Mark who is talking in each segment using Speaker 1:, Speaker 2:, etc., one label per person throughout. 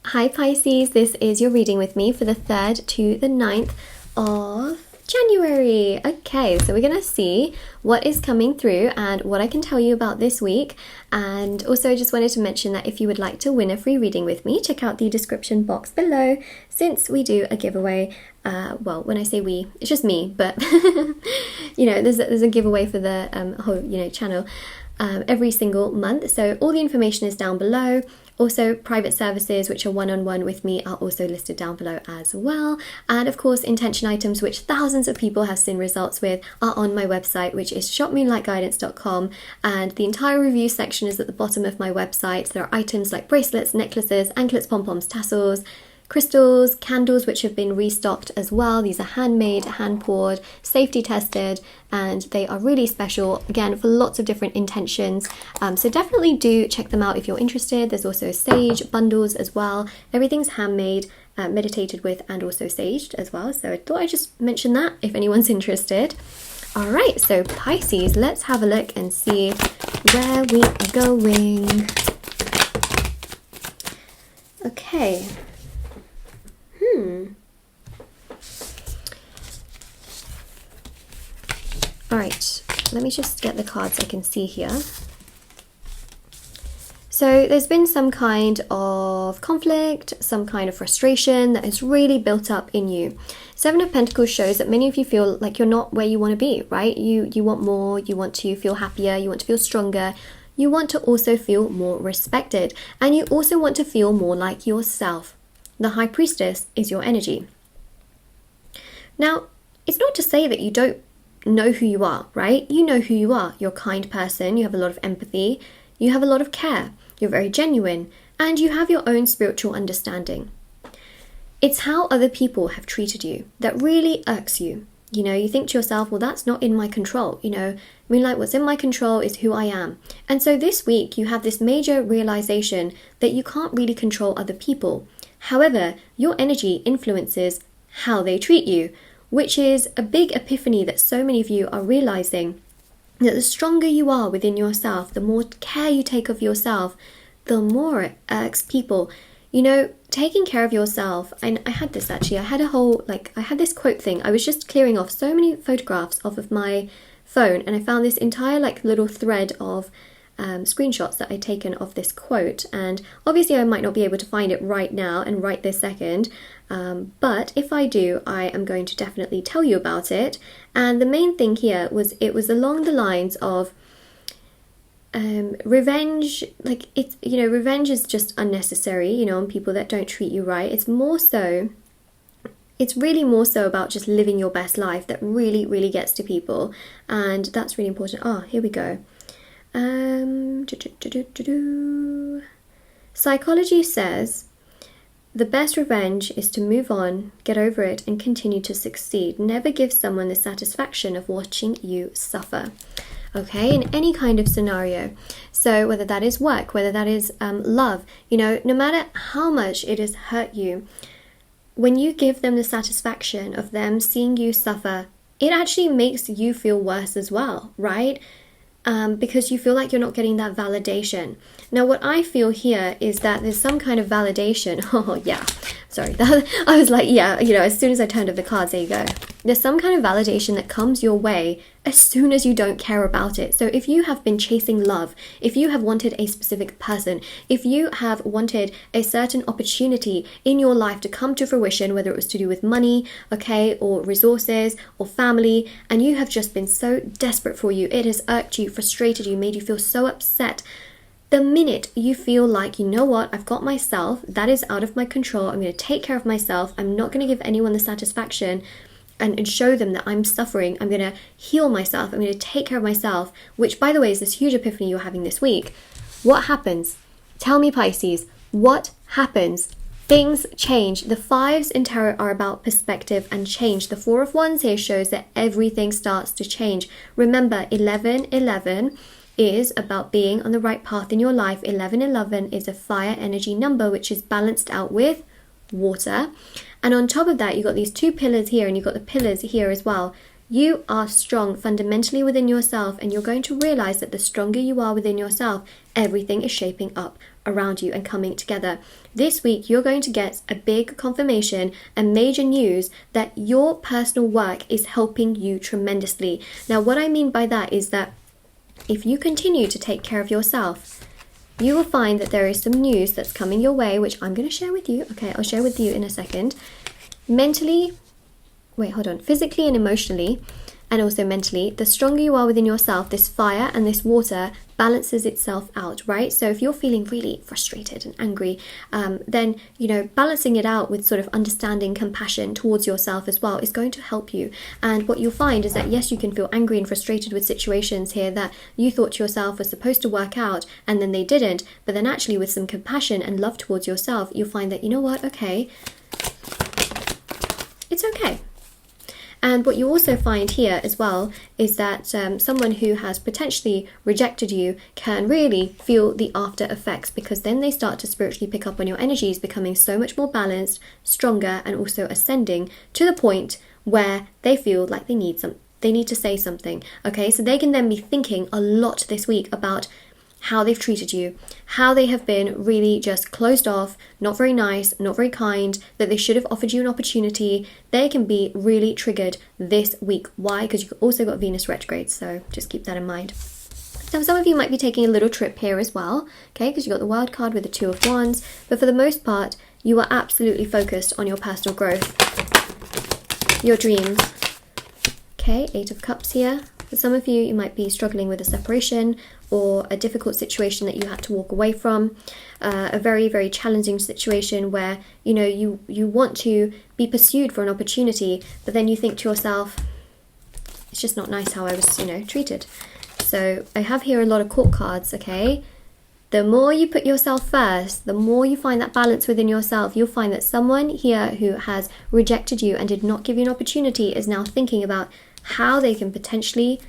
Speaker 1: Hi Pisces, this is your reading with me for the 3rd to the 9th of January. Okay, so we're going to see what is coming through and what I can tell you about this week. And also just wanted to mention that if you would like to win a free reading with me, check out the description box below, since we do a giveaway. Well, when I say we, it's just me, but you know, there's a giveaway for the whole channel every single month. So all the information is down below. Also, private services, which are one-on-one with me, are also listed down below as well. And of course, intention items, which thousands of people have seen results with, are on my website, which is shopmoonlightguidance.com. And the entire review section is at the bottom of my website. There are items like bracelets, necklaces, anklets, pom-poms, tassels, crystals, candles, which have been restocked as well. These are handmade, hand poured, safety tested, and they are really special, again, for lots of different intentions. So definitely do check them out if you're interested. There's also sage bundles as well. Everything's handmade, meditated with, and also saged as well. So I thought I'd just mention that if anyone's interested. All right, so Pisces, let's have a look and see where we are going. Okay. Alright, let me just get the cards I can see here. So there's been some kind of conflict, some kind of frustration that has really built up in you. 7 of Pentacles shows that many of you feel like you're not where you want to be, right? You want more, you want to feel happier, you want to feel stronger. You want to also feel more respected, and you also want to feel more like yourself. The High Priestess is your energy. Now, it's not to say that you don't know who you are, right? You know who you are. You're a kind person, you have a lot of empathy, you have a lot of care, you're very genuine, and you have your own spiritual understanding. It's how other people have treated you that really irks you. You know, you think to yourself, well, that's not in my control. You know, Moonlight, what's in my control is who I am. And so this week you have this major realization that you can't really control other people. However, your energy influences how they treat you, which is a big epiphany that so many of you are realizing, that the stronger you are within yourself, the more care you take of yourself, the more it irks people. You know, taking care of yourself, and I had this actually, I had this quote thing. I was just clearing off so many photographs off of my phone, and I found this entire little thread of screenshots that I'd taken of this quote, and obviously I might not be able to find it right now and right this second, but if I do, I am going to definitely tell you about it. And the main thing here was, it was along the lines of revenge. Revenge is just unnecessary, on people that don't treat you right. It's really more so about just living your best life that really, really gets to people, and that's really important. Here we go. Psychology says the best revenge is to move on, get over it, and continue to succeed. Never give someone the satisfaction of watching you suffer. Okay, in any kind of scenario. So whether that is work, whether that is love, no matter how much it has hurt you, when you give them the satisfaction of them seeing you suffer, it actually makes you feel worse as well, right? Because you feel like you're not getting that validation. Now, what I feel here is that there's some kind of validation. Oh, yeah. Sorry. I was like, yeah, as soon as I turned over the cards, there you go. There's some kind of validation that comes your way as soon as you don't care about it. So if you have been chasing love, if you have wanted a specific person, if you have wanted a certain opportunity in your life to come to fruition, whether it was to do with money, okay, or resources, or family, and you have just been so desperate for you, it has irked you, frustrated you, made you feel so upset. The minute you feel like, you know what, I've got myself, that is out of my control, I'm going to take care of myself, I'm not going to give anyone the satisfaction and show them that I'm suffering, I'm going to heal myself, I'm going to take care of myself, which, by the way, is this huge epiphany you're having this week. What happens? Tell me, Pisces, what happens? Things change. The 5s in tarot are about perspective and change. The 4 of Wands here shows that everything starts to change. Remember, 1111 is about being on the right path in your life. 1111 is a fire energy number, which is balanced out with water. And on top of that, you've got these 2 pillars here, and you've got the pillars here as well. You are strong fundamentally within yourself, and you're going to realize that the stronger you are within yourself, everything is shaping up around you and coming together. This week, you're going to get a big confirmation and major news that your personal work is helping you tremendously. Now, what I mean by that is that if you continue to take care of yourself, you will find that there is some news that's coming your way, which I'm going to share with you. Okay, I'll share with you in a second. Physically and emotionally, and also mentally, the stronger you are within yourself, this fire and this water balances itself out, right? So if you're feeling really frustrated and angry, then, balancing it out with sort of understanding, compassion towards yourself as well is going to help you. And what you'll find is that, yes, you can feel angry and frustrated with situations here that you thought to yourself were supposed to work out and then they didn't, but then actually with some compassion and love towards yourself, you'll find that, you know what, okay, it's okay. And what you also find here as well is that someone who has potentially rejected you can really feel the after effects, because then they start to spiritually pick up on your energies, becoming so much more balanced, stronger, and also ascending to the point where they feel like they need to say something. Okay, so they can then be thinking a lot this week about how they've treated you, how they have been really just closed off, not very nice, not very kind, that they should have offered you an opportunity. They can be really triggered this week. Why? Because you've also got Venus retrograde, so just keep that in mind. Now, some of you might be taking a little trip here as well, okay, because you've got the wild card with the Two of Wands, but for the most part, you are absolutely focused on your personal growth, your dreams. Okay, Eight of Cups here. For some of you, you might be struggling with a separation or a difficult situation that you had to walk away from, a very, very challenging situation where, you want to be pursued for an opportunity, but then you think to yourself, it's just not nice how I was, treated. So I have here a lot of court cards, okay? The more you put yourself first, the more you find that balance within yourself, you'll find that someone here who has rejected you and did not give you an opportunity is now thinking about how they can potentially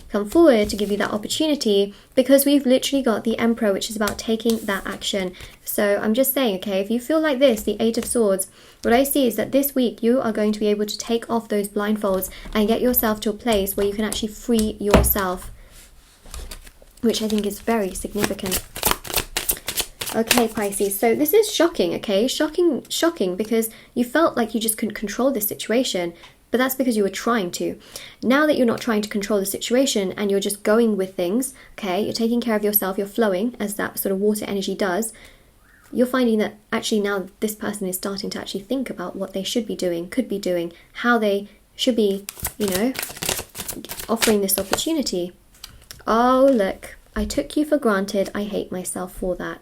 Speaker 1: come forward to give you that opportunity, because we've literally got the Emperor, which is about taking that action. So I'm just saying, okay, if you feel like this, the Eight of Swords, what I see is that this week you are going to be able to take off those blindfolds and get yourself to a place where you can actually free yourself, which I think is very significant. Okay, Pisces, so this is shocking, okay? Shocking, because you felt like you just couldn't control this situation, but that's because you were trying to. Now that you're not trying to control the situation and you're just going with things, okay, you're taking care of yourself, you're flowing, as that sort of water energy does, you're finding that actually now this person is starting to actually think about what they should be doing, could be doing, how they should be, offering this opportunity. Oh, look, I took you for granted, I hate myself for that.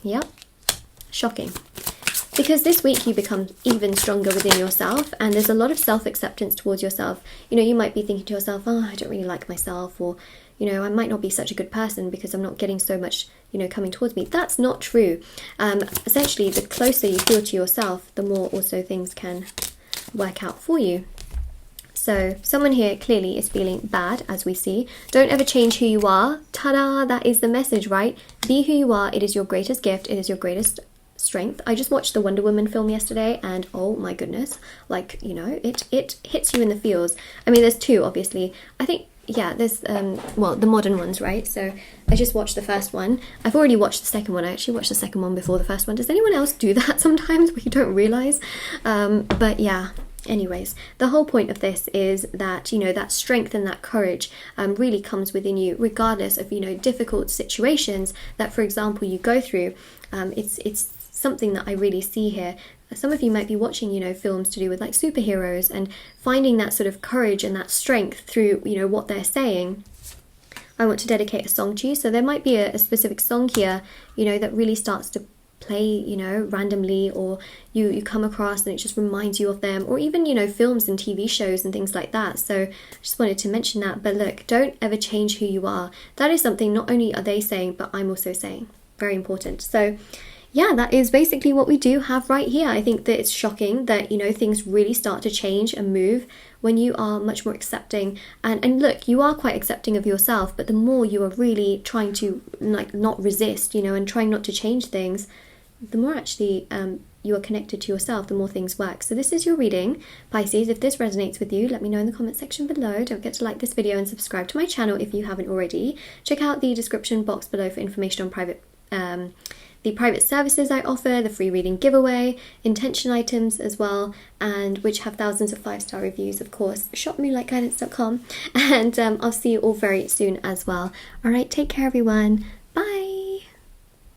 Speaker 1: Yep, shocking. Because this week you become even stronger within yourself, and there's a lot of self-acceptance towards yourself. You might be thinking to yourself, oh, I don't really like myself, or, I might not be such a good person because I'm not getting so much, coming towards me. That's not true. Essentially, the closer you feel to yourself, the more also things can work out for you. So someone here clearly is feeling bad, as we see. Don't ever change who you are. Ta-da! That is the message, right? Be who you are. It is your greatest gift. It is your greatest strength. I just watched the Wonder Woman film yesterday, and oh my goodness, it hits you in the feels. I mean, there's two, obviously. I think, yeah, there's the modern ones, right? So I just watched the first one. I've already watched the second one. I actually watched the second one before the first one. Does anyone else do that sometimes where you don't realize? But yeah. Anyways, the whole point of this is that, that strength and that courage really comes within you, regardless of, difficult situations that, for example, you go through. It's something that I really see here. Some of you might be watching, films to do with like superheroes and finding that sort of courage and that strength through, what they're saying. I want to dedicate a song to you. So there might be a specific song here, that really starts to play, randomly, or you come across and it just reminds you of them, or even, films and TV shows and things like that. So I just wanted to mention that. But look, don't ever change who you are. That is something not only are they saying, but I'm also saying. Very important. So yeah, that is basically what we do have right here. I think that it's shocking that, things really start to change and move when you are much more accepting. And look, you are quite accepting of yourself, but the more you are really trying to not resist, and trying not to change things, the more actually you are connected to yourself, the more things work. So this is your reading, Pisces. If this resonates with you, let me know in the comment section below. Don't forget to like this video and subscribe to my channel if you haven't already. Check out the description box below for information on the private services I offer, the free reading giveaway, intention items as well, and which have thousands of 5-star reviews, of course. Shop moonlightguidance.com, and I'll see you all very soon as well. All right, take care, everyone.